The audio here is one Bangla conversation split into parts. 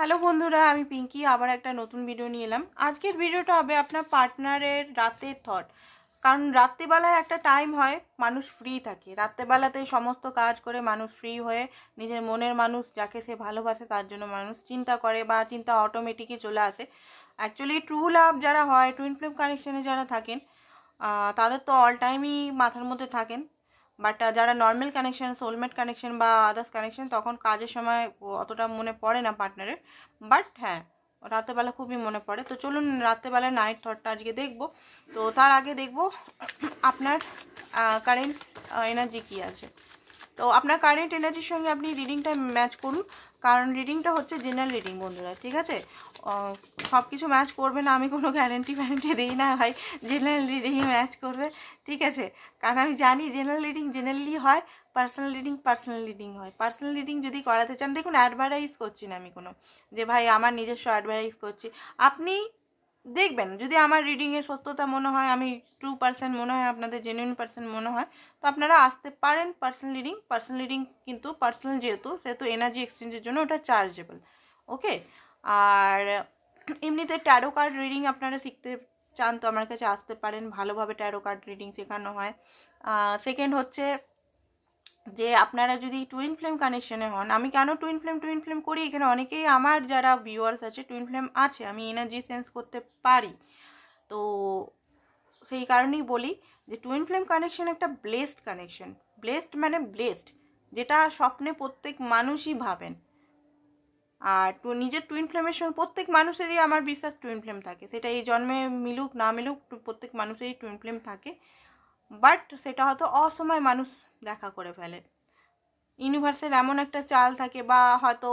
হ্যালো বন্ধুরা, আমি পিঙ্কি আবার একটা নতুন ভিডিও নিয়ে এলাম। আজকের ভিডিওটা হবে আপনার পার্টনারের রাতের থট। কারণ রাত্রিবেলায় একটা টাইম হয় মানুষ ফ্রি থাকে, রাত্রেবেলাতেই সমস্ত কাজ করে মানুষ ফ্রি হয়ে নিজের মনের মানুষ যাকে সে ভালোবাসে তার জন্য মানুষ চিন্তা করে বা চিন্তা অটোমেটিকই চলে আসে। অ্যাকচুয়ালি ট্রু লাভ যারা হয়, টুইন ফ্লেম কানেকশনে যারা থাকেন তাদের তো অল টাইমই মাথার মধ্যে থাকেন। বাট যারা নর্মাল কানেকশন, সোলমেট কানেকশন বা আদার্স কানেকশন, তখন কাজের সময় অতটা মনে পড়ে না পার্টনারের। বাট হ্যাঁ, রাতেরবেলা খুবই মনে পড়ে। তো চলুন রাতেরবেলা নাইট থটটা আজকে দেখবো। তো তার আগে দেখবো আপনার কারেন্ট এনার্জি কী আছে। তো আপনার কারেন্ট এনার্জির সঙ্গে আপনি রিডিংটা ম্যাচ করুন, কারণ রিডিংটা হচ্ছে জেনারেল রিডিং বন্ধুরা, ঠিক আছে? সব কিছু ম্যাচ করবে না, আমি কোনো গ্যারেন্টি দিই না ভাই জেনারেল রিডিংয়ে ম্যাচ করবে, ঠিক আছে? কারণ আমি জানি জেনারেল রিডিং জেনারেলি হয়, পার্সোনাল রিডিং হয়। পার্সোনাল রিডিং যদি করাতে চান, দেখুন অ্যাডভার্টাইজ করছি না আমি কোনো, যে ভাই আমার নিজস্ব অ্যাডভার্টাইজ করছি। আপনি দেখবেন যদি আমার রিডিংয়ের সত্যতা মনে হয়, আমি ট্রু পার্সন মনে হয়, আপনাদের জেনুইন পার্সন মনে হয়, তো আপনারা আসতে পারেন পার্সোনাল রিডিং কিন্তু পার্সোনাল যেহেতু, সেহেতু এনার্জি এক্সচেঞ্জের জন্য ওটা চার্জেবল। ওকে। আর এমনিতে ট্যারো কার্ড রিডিং আপনারা শিখতে চান তো আমার কাছে আসতে পারেন, ভালোভাবে ট্যারো কার্ড রিডিং শেখানো হয়। সেকেন্ড হচ্ছে যে আপনারা যদি টুইন ফ্লেম কানেকশনে হন, আমি কেন টুইন ফ্লেম করি, এখানে অনেকেই আমার যারা ভিউয়ার্স আছে টুইন ফ্লেম আছে, আমি এনার্জি সেন্স করতে পারি, তো সেই কারণেই বলি যে টুইন ফ্লেম কানেকশন একটা ব্লেসড কানেকশন। ব্লেসড মানে ব্লেসড, যেটা স্বপ্নে প্রত্যেক মানুষই ভাবেন। আর নিজের টুইন ফ্লেমের সঙ্গে প্রত্যেক মানুষেরই আমার বিশ্বাস টুইন ফ্লেম থাকে, সেটা এই জন্মে মিলুক না মিলুক, প্রত্যেক মানুষেরই টুইন ফ্লেম থাকে। বাট সেটা হয়তো অসময় মানুষ দেখা করে ফেলে, ইউনিভার্সের এমন একটা চাল থাকে বা হয়তো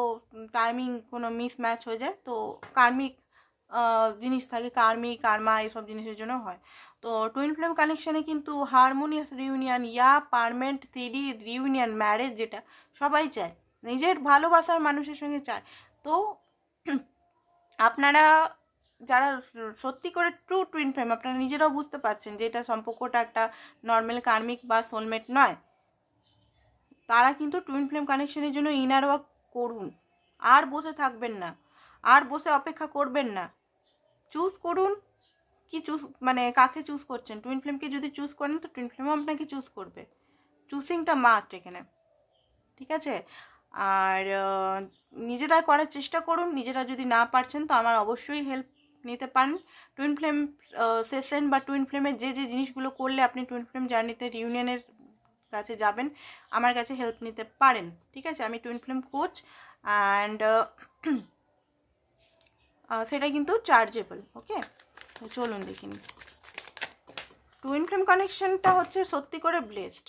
টাইমিং কোনো মিসম্যাচ হয়ে যায়, তো কার্মিক জিনিস থাকে, কার্মা এইসব জিনিসের জন্য হয়। তো টুইন ফ্লেম কানেকশানে কিন্তু হারমোনিয়াস রিউনিয়ন ইয়া পারমানেন্ট থ্রি রিউনিয়ন, ম্যারেজ যেটা সবাই চায়, নিজের ভালোবাসার মানুষের সঙ্গে চায়। তো আপনারা যারা সত্যি করে ট্রু টুইন ফ্লেম, আপনারা নিজেরাও বুঝতে পারছেন যে এটা সম্পর্কটা একটা নর্মাল কার্মিক বা সোলমেট নয়, তারা কিন্তু টুইন ফ্লেম কানেকশনের জন্য ইনার ওয়ার্ক করুন। আর বসে থাকবেন না, আর বসে অপেক্ষা করবেন না, চুজ করুন। কি চুজ মানে কাকে চুজ করছেন? টুইন ফ্লেমকে যদি চুজ করেন তো টুইন ফ্লেমও আপনাকে চুজ করবে, চুজিংটা মাস্ট এখানে, ঠিক আছে? আর নিজেরা করার চেষ্টা করুন, নিজেরা যদি না পারছেন তো আমার অবশ্যই হেল্প নিতে পারেন। টুইন ফ্লেম সেশন বা টুইন ফ্লেমের যে যে জিনিসগুলো করলে আপনি টুইন ফ্লেম জার্নিতে রিউনিয়নের কাছে যাবেন, আমার কাছে হেল্প নিতে পারেন, ঠিক আছে? আমি টুইন ফ্লেম কোচ, অ্যান্ড সেটা কিন্তু চার্জেবল। ওকে, তো চলুন দেখিনি। টুইন ফ্লেম কানেকশনটা হচ্ছে সত্যি করে ব্লেসড।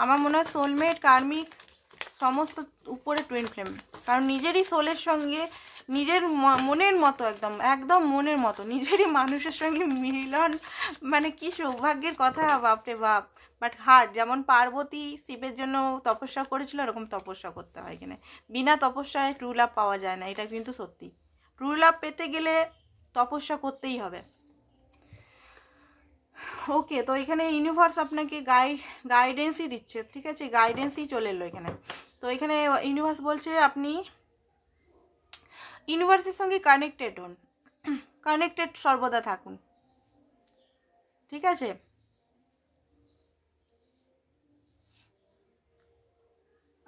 আমার মনে হয় সোলমেট, কার্মিক সমস্ত উপরে টুইন ফ্লেম, কারণ নিজেরই সোলের সঙ্গে, নিজের মনের মতো, একদম একদম মনের মতো নিজেরই মানুষের সঙ্গে মিলন, মানে কি সৌভাগ্যের কথা, বাপরে বাপ। বাট হার্ড, যেমন পার্বতী শিবের জন্য তপস্যা করেছিল, এরকম তপস্যা করতে হয় কিনা, বিনা তপস্যায় ট্রু লাভ পাওয়া যায় না, এটা কিন্তু সত্যি। ট্রু লাভ পেতে গেলে তপস্যা করতেই হবে। ওকে, তো এখানে ইউনিভার্স আপনাকে গাইডেন্সই দিচ্ছে, ঠিক আছে? গাইডেন্সই চলে এলো এখানে। তো এখানে ইউনিভার্স বলছে আপনি ইউনিভার্সের সঙ্গে কানেক্টেড হন, কানেক্টেড সর্বদা থাকুন, ঠিক আছে?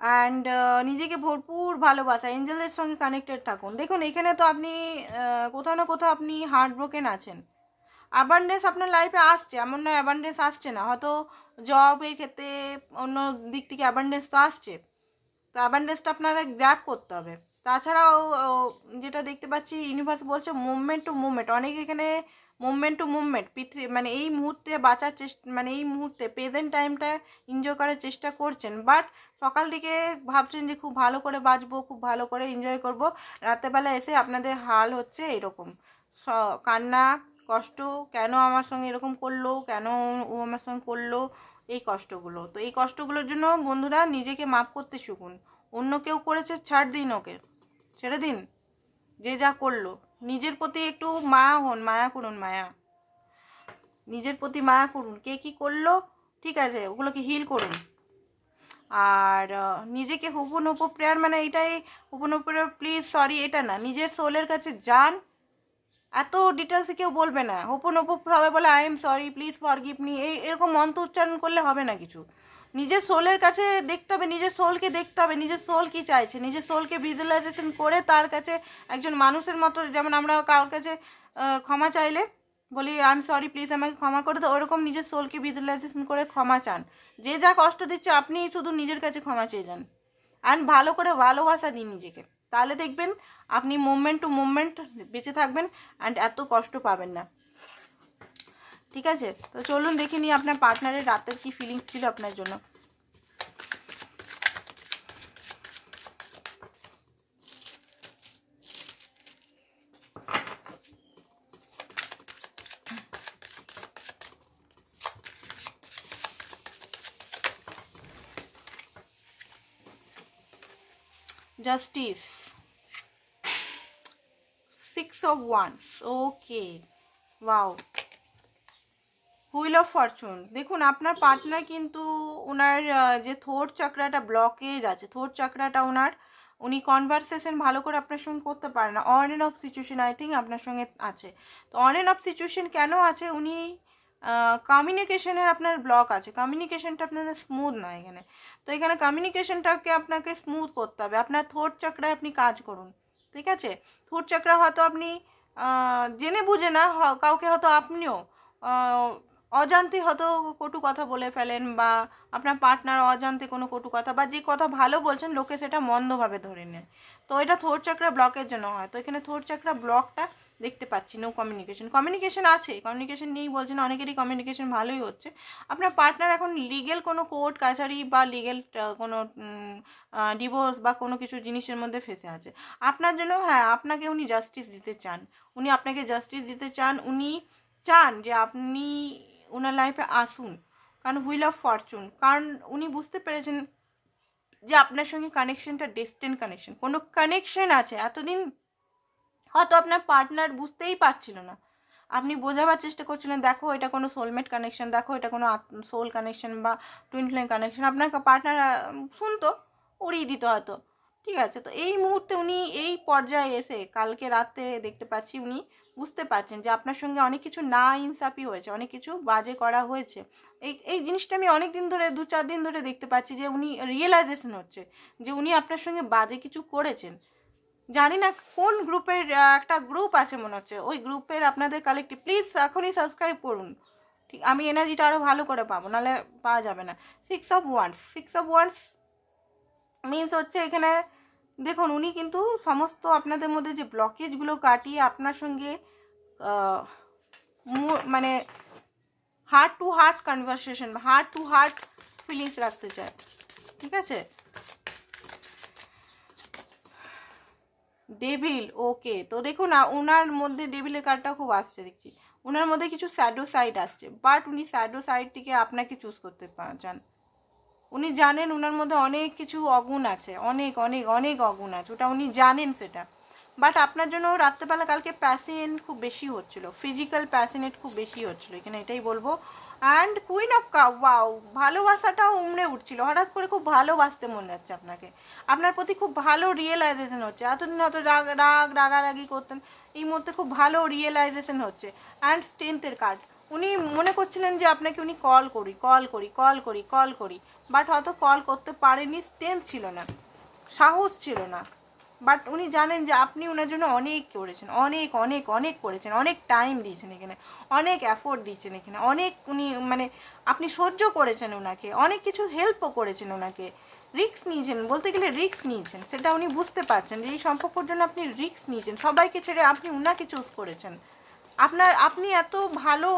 অ্যান্ড নিজেকে ভরপুর ভালোবাসা, এঞ্জেলদের সঙ্গে কানেক্টেড থাকুন। দেখুন এখানে তো আপনি কোথাও না কোথাও আপনি হার্ট ব্রোকেন আছেন। অ্যাবান্ডেন্স আপনার লাইফে আসছে, এমন নয় অ্যাবান্ডেন্স আসছে না, হয়তো জবের ক্ষেত্রে অন্য দিক থেকে অ্যাবান্ডেন্স তো আসছে, তো অ্যাবান্ডেন্সটা আপনারা গ্র্যাব করতে হবে। তাছাড়াও যেটা দেখতে পাচ্ছি ইউনিভার্স বলছে মুভমেন্ট টু মুভমেন্ট, অনেক এখানে মুভমেন্ট টু মুভমেন্ট, পৃথিবী মানে এই মুহূর্তে বাঁচার চেষ্টা, মানে এই মুহূর্তে প্রেজেন্ট টাইমটা এনজয় করার চেষ্টা করছেন। বাট সকাল দিকে ভাবছেন যে খুব ভালো করে বাঁচবো, খুব ভালো করে এনজয় করব, রাতেরবেলা এসে আপনাদের হাল হচ্ছে এরকম কান্না, কষ্ট, কেন আমার সঙ্গে এরকম করলো, কেন ও আমার সঙ্গে করলো, এই কষ্টগুলো। তো এই কষ্টগুলোর জন্য বন্ধুরা নিজেকে মাপ করতে শিখুন। অন্য কেউ করেছে, ছাড় দিন, ওকে ছেড়ে দিন, যে যা করলো। নিজের প্রতি একটু মায়া হন, মায়া করুন, মায়া, নিজের প্রতি মায়া করুন। কে কি করলো, ঠিক আছে, ওগুলোকে হিল করুন। আর নিজেকে হুবহু প্রেয়ার মানে এটাই হুবহু প্রেয়ার প্লিজ সরি এটা না, নিজের সোলের কাছে যান, এত ডিটেলসে কেউ বলবে না। হুবহু সবাই বলে I am sorry please forgive me, এরকম মন্ত্র উচ্চারণ করলে হবে না কিছু। নিজের সোলের কাছে দেখতে হবে, নিজের সোলকে দেখতে হবে, নিজের সোল কি চাইছে, নিজের সোলকে ভিজুয়ালাইজেশন করে তার কাছে একজন মানুষের মতো, যেমন আমরা কারোর কাছে ক্ষমা চাইলে বলি আই এম সরি প্লিজ আমাকে ক্ষমা করে দাও, ওরকম নিজের সোলকে ভিজুয়ালাইজেশন করে ক্ষমা চান। যে যা কষ্ট দিচ্ছে আপনি শুধু নিজের কাছে ক্ষমা চেয়ে যান, অ্যান্ড ভালো করে ভালোবাসা দিন নিজেকে, তাহলে দেখবেন আপনি মুভমেন্ট টু মুভমেন্ট বেঁচে থাকবেন অ্যান্ড এত কষ্ট পাবেন না। ঠিক আছে, তো চলুন দেখে নিই আপনার পার্টনারের রাতের কি ফিলিংস ছিল আপনার জন্য। Justice, 6 of Wands, okay, wow, wheel of Fortune. দেখুন আপনার পার্টনার কিন্তু ওনার যে থ্রোট চাকরাটা ব্লকেজ আছে, থ্রোট চাকরাটা ওনার, উনি কনভারসেশন ভালো করে আপনার সঙ্গে করতে পারে না। On and of situation I think আপনার সঙ্গে আছে। তো অন অ্যান্ড অফ সিচুয়েশন কেন আছে, উনি কমিউনিকেশনের আপনার ব্লক আছে, কমিউনিকেশনটা আপনাদের স্মুথ নয় এখানে। তো এখানে কমিউনিকেশনটাকে আপনাকে স্মুথ করতে হবে, আপনার থ্রোট চাকরায় আপনি কাজ করুন। ঠিক আছে, থ্রোট চাকরা হয়তো আপনি জেনে বুঝে না, কাউকে হয়তো আপনিও অজান্তে হয়তো কটু কথা বলে ফেলেন, বা আপনার পার্টনার অজান্তে কোনো কটু কথা বা যে কথা ভালো বলছেন লোকে সেটা মন্দভাবে ধরে নেয়। তো এটা থ্রোট চাকরা ব্লকের জন্য হয়। তো এখানে থ্রোট চাকরা ব্লকটা দেখতে পাচ্ছি, নো কমিউনিকেশন। কমিউনিকেশন আছে, কমিউনিকেশন নেই বলছেন, অনেকেরই কমিউনিকেশন ভালোই হচ্ছে। আপনার পার্টনার এখন লিগেল কোনো কোর্ট কাছারি বা লিগেল কোনো ডিভোর্স বা কোনো কিছু জিনিসের মধ্যে ফেসে আছে আপনার জন্য। হ্যাঁ, আপনাকে উনি জাস্টিস দিতে চান, উনি আপনাকে জাস্টিস দিতে চান, উনি চান যে আপনি ওনার লাইফে আসুন। কারণ হুইল অফ ফরচুন, কারণ উনি বুঝতে পেরেছেন যে আপনার সঙ্গে কানেকশনটা ডেস্টিন কানেকশন, কোনো কানেকশন আছে। এতদিন হয়তো আপনার পার্টনার বুঝতেই পারছিল না, আপনি বোঝাবার চেষ্টা করছিলেন দেখো এটা কোনো সোলমেট কানেকশন, দেখো এটা কোনো সোল কানেকশন বা টুইন ফ্লেম কানেকশন, আপনার পার্টনার শুনতো, উড়িয়ে দিত হয়তো। ঠিক আছে, তো এই মুহূর্তে উনি এই পর্যায়ে এসে কালকে রাতে দেখতে পাচ্ছি উনি বুঝতে পারছেন যে আপনার সঙ্গে অনেক কিছু না ইনসাফি হয়েছে, অনেক কিছু বাজে করা হয়েছে। এই জিনিসটা আমি অনেক দিন ধরে 2-4 দিন ধরে দেখতে পাচ্ছি যে উনি রিয়েলাইজেশন হচ্ছে যে উনি আপনার সঙ্গে বাজে কিছু করেছেন। জানি না কোন গ্রুপের, একটা গ্রুপ আছে মনে হচ্ছে, ওই গ্রুপের আপনাদের কালেক্টিভ, প্লিজ এখনই সাবস্ক্রাইব করুন। ঠিক, আমি এনার্জিটা আরও ভালো করে পাবো, নাহলে পাওয়া যাবে না। 6 of Wands, 6 of Wands means হচ্ছে এখানে দেখুন উনি কিন্তু সমস্ত আপনাদের মধ্যে যে ব্লকেজগুলো কাটিয়ে আপনার সঙ্গে মানে heart to heart conversation, heart to heart feelings রাখতে চায়। ঠিক আছে, ডেভিল, ওকে। তো দেখুন না ওনার মধ্যে ডেভিলের কার্ডটা খুব আসছে দেখছি, ওনার মধ্যে কিছু স্যাডো সাইড আসছে, বাট উনি স্যাডো সাইড থেকে আপনাকে চুজ করতে চান। উনি জানেন ওনার মধ্যে অনেক কিছু অগুণ আছে, অনেক অনেক অনেক অগুণ আছে, ওটা উনি জানেন সেটা। বাট আপনার জন্য রাত্রেবেলা কালকে প্যাশনেট খুব বেশি হচ্ছিল, ফিজিক্যাল প্যাশনেট খুব বেশি হচ্ছিল এখানে, এটাই বলবো। And queen of cup, wow, ভালোবাসাটাও উমড়ে উঠছিল, হঠাৎ করে খুব ভালোবাসতে মনে যাচ্ছে আপনাকে, আপনার প্রতি খুব ভালো রিয়েলাইজেশন হচ্ছে। এতদিন হয়তো রাগারাগি করতেন, এই মুহূর্তে খুব ভালো রিয়েলাইজেশন হচ্ছে। অ্যান্ড স্ট্রেংথের কার্ড, উনি মনে করছিলেন যে আপনাকে উনি কল করি, বাট হয়তো কল করতে পারেনি, স্ট্রেংথ ছিল না, সাহস ছিল না। বাট উনি জানেন যে আপনি ওনার জন্য অনেক করেছেন, অনেক অনেক অনেক করেছেন, অনেক টাইম দিয়েছেন এখানে, অনেক এফোর্ট দিয়েছেন এখানে, অনেক উনি মানে আপনি সহ্য করেছেন ওনাকে, অনেক কিছু হেল্পও করেছেন ওনাকে, রিস্ক নিয়েছেন, বলতে গেলে রিস্ক নিয়েছেন, সেটা উনি বুঝতে পারছেন যে এই সম্পর্কের জন্য আপনি রিস্ক নিয়েছেন, সবাইকে ছেড়ে আপনি ওনাকে চুজ করেছেন। আপনি এত ভালো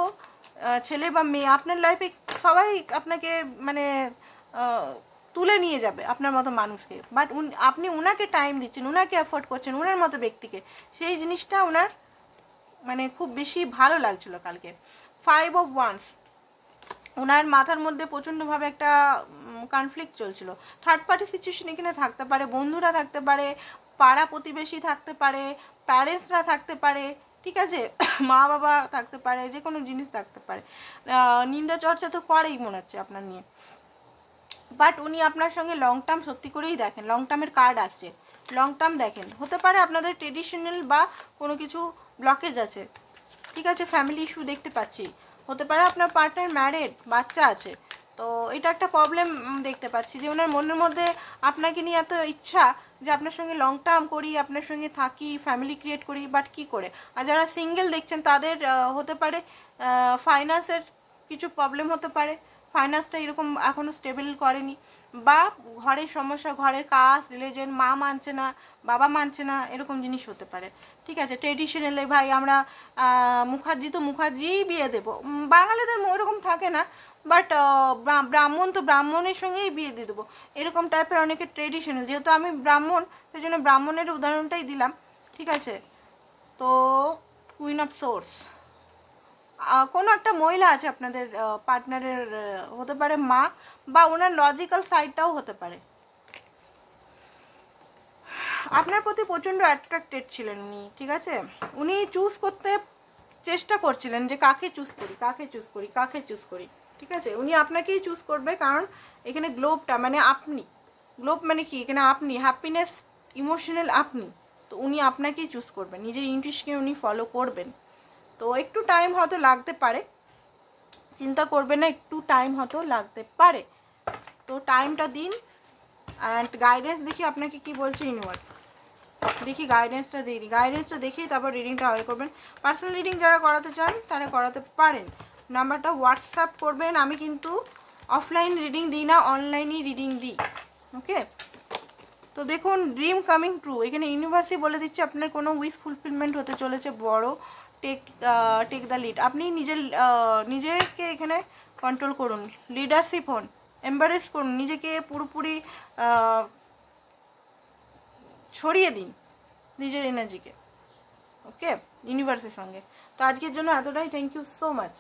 ছেলে বা মেয়ে, আপনার লাইফে সবাই আপনাকে মানে তুলে নিয়ে যাবে আপনার মতো মানুষকে, বাট আপনি ওনাকে টাইম দিচ্ছেন, ওনাকে এফোর্ড করছেন, ওনার মতো ব্যক্তিকে, সেই জিনিসটা ওনার মানে খুব বেশি ভালো লাগছিল কালকে। 5 of Wands, ওনার মাথার মধ্যে প্রচণ্ডভাবে একটা কনফ্লিক্ট চলছিল, থার্ড পার্টি সিচুয়েশন এখানে থাকতে পারে, বন্ধুরা থাকতে পারে, পাড়া প্রতিবেশী থাকতে পারে, প্যারেন্টসরা থাকতে পারে, ঠিক আছে, মা বাবা থাকতে পারে, যে কোনো জিনিস থাকতে পারে। নিন্দা চর্চা তো করেই মনে হচ্ছে আপনার নিয়ে, বাট উনি আপনার সঙ্গে লং টার্ম সত্যি করেই দেখেন, লং টার্মের কার্ড আসছে, লং টার্ম দেখেন। হতে পারে আপনাদের ট্রেডিশনাল বা কোনো কিছু ব্লকেজ আছে, ঠিক আছে, ফ্যামিলি ইস্যু দেখতে পাচ্ছি। হতে পারে আপনার পার্টনার ম্যারিড, বাচ্চা আছে, তো এটা একটা প্রবলেম দেখতে পাচ্ছি যে ওনার মনের মধ্যে আপনাকে নিয়ে এত ইচ্ছা যে আপনার সঙ্গে লং টার্ম করি, আপনার সঙ্গে থাকি, ফ্যামিলি ক্রিয়েট করি, বাট কি করে। আর যারা সিঙ্গেল দেখছেন তাদের হতে পারে ফাইন্যান্সের কিছু প্রবলেম হতে পারে, ফাইন্যান্সটা এরকম এখনও স্টেবল করেনি, বা ঘরের সমস্যা, ঘরের কাজ রিলিজন, মা মানছে না, বাবা মানছে না, এরকম জিনিস হতে পারে, ঠিক আছে। ট্রেডিশনালে ভাই আমরা মুখার্জি তো মুখার্জিই বিয়ে দেবো, বাঙালিদের ওরকম থাকে না, বাট ব্রাহ্মণ তো ব্রাহ্মণের সঙ্গেই বিয়ে দিয়ে দেবো, এরকম টাইপের অনেকে ট্রেডিশনাল। যেহেতু আমি ব্রাহ্মণ, সেই জন্য ব্রাহ্মণের উদাহরণটাই দিলাম, ঠিক আছে। তো কুইন অফ সোর্স, কোনো একটা মহিলা আছে আপনাদের পার্টনারের, হতে পারে মা, বা ওনার লজিক্যাল সাইডটাও হতে পারে। আপনার প্রতি প্রচণ্ড অ্যাট্রাক্টেড ছিলেন উনি, ঠিক আছে। উনি চুজ করতে চেষ্টা করছিলেন যে কাকে চুজ করি, কাকে চুজ করি, কাকে চুজ করি, ঠিক আছে। উনি আপনাকেই চুজ করবে, কারণ এখানে গ্লোবটা মানে আপনি, গ্লোব মানে কি, এখানে আপনি হ্যাপিনেস, ইমোশনাল আপনি, তো উনি আপনাকেই চুজ করবেন, নিজের ইন্টারেস্টকে উনি ফলো করবেন। তো একটু টাইম হয়তো লাগতে পারে, চিন্তা করবেন না, একটু টাইম হয়তো লাগতে পারে, তো টাইমটা দিন। অ্যান্ড গাইডেন্স দেখি আপনাকে কি বলছে ইউনিভার্স, দেখি গাইডেন্সটা দিই, গাইডেন্সটা দেখি তারপর রিডিংটা হয় করবেন। পার্সোনাল রিডিং যারা করাতে চান তারা করাতে পারেন, নাম্বারটা হোয়াটসঅ্যাপ করবেন। আমি কিন্তু অফলাইন রিডিং দিই না, অনলাইনই রিডিং দিই, ওকে। তো দেখুন, ড্রিম কামিং ট্রু, এখানে ইউনিভার্সই বলে দিচ্ছে আপনার কোনো উইশ ফুলফিলমেন্ট হতে চলেছে বড়। টেক দ্য লিড, আপনি নিজেকে এখানে কন্ট্রোল করুন, লিডারশিপ হন, এম্বারেস করুন, নিজেকে পুরোপুরি ছড়িয়ে দিন নিজের এনার্জিকে, ওকে, ইউনিভার্সের সঙ্গে। তো আজকের জন্য এতটাই, থ্যাংক ইউ সো মাচ।